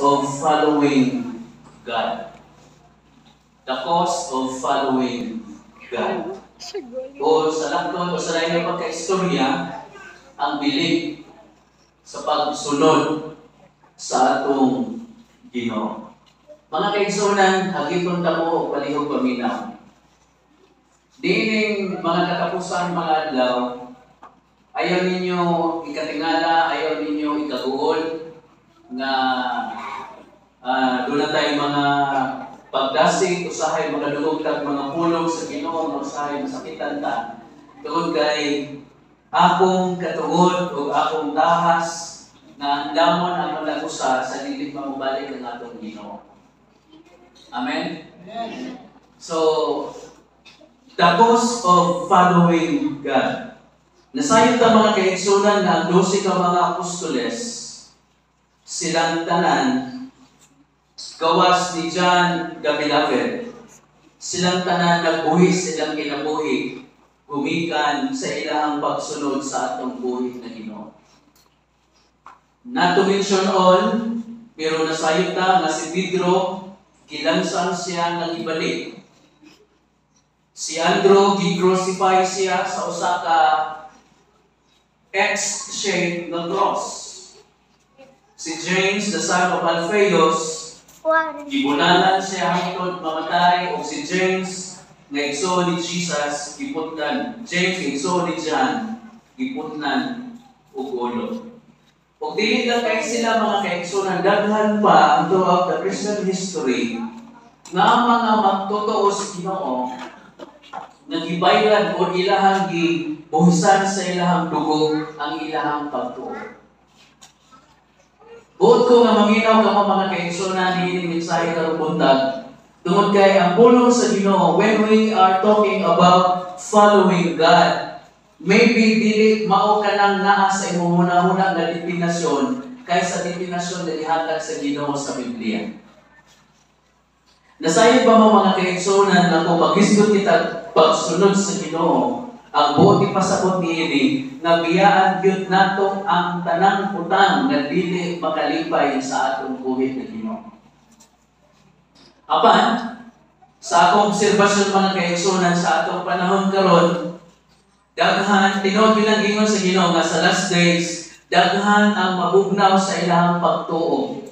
of following God. The cost of following God. O sa lakton o sa lain ng pagka-istorya, ang bilig sa pagsunod sa atong Ginoo. Mga kaigsunan, hagiton ta mo palihog paminaw. Dining mga katapusan mga adlaw, ayaw ninyo ikatingala, ayaw ninyo ikaguol nga doon na tayo mga pagdasig, usahay mga dulugtag, mga pulog sa Ginoo, usahay masakitan ta. Tungod kay akong katungod o akong dahas na andamon ang malagusa sa lilig mamubalik ng atong Ginoo. Amen? So, the cost of following God. Nasayod ta mga kaigsunan na ang 12 ka mga apostoles, silang tanan, gawas ni John the Beloved, silang tanan nagbuhi silang kinabuhi, gumikan sa ilahang pagsunod sa atong buhi na Ginoo. Not to mention all, pero nasayod ta nga si Pedro, kilansan siya ng ibalik. Si Andrew, gi-crucify siya sa usa ka X-shape ng cross. Si James, the son of Alphaeus, gibunalan siya hangtod mamatay, o si James, nga igsoon ni Jesus, giputnan. James, igsoon ni John, giputnan ug ulo. Ug dili lang kay sila mga kaigsunan, daghan pa throughout the Christian history nga mga magtotoo sa Ginoo, nagibayran o ilahang gibuhisan sa ilahang dugo ang ilahang pagtuo. Buot ko nga maminaw ka mga kaigsunan ni mensahe karong buntag, tungod kay ang pulong sa Ginoo when we are talking about following God, maybe dili mao ka nang naa sa imong una-una nga definasyon kaysa definasyon na ihatag sa Ginoo sa Biblia. Nasayod ba mo mga kaigsunan na kung maghisgot kita pagsunod sa Ginoo, ang buot ipasabot niini nga biyaan gyud nato ang tanang utang nga dili makalipay sa atong buhi nga Ginoo. Apan sa akong obserbasyon mga kaigsunan sa atong panahon karon, daghan tinuod ginang gingon sa Ginoo nga sa last days, daghan ang mabugnaw sa ilahang pagtuo.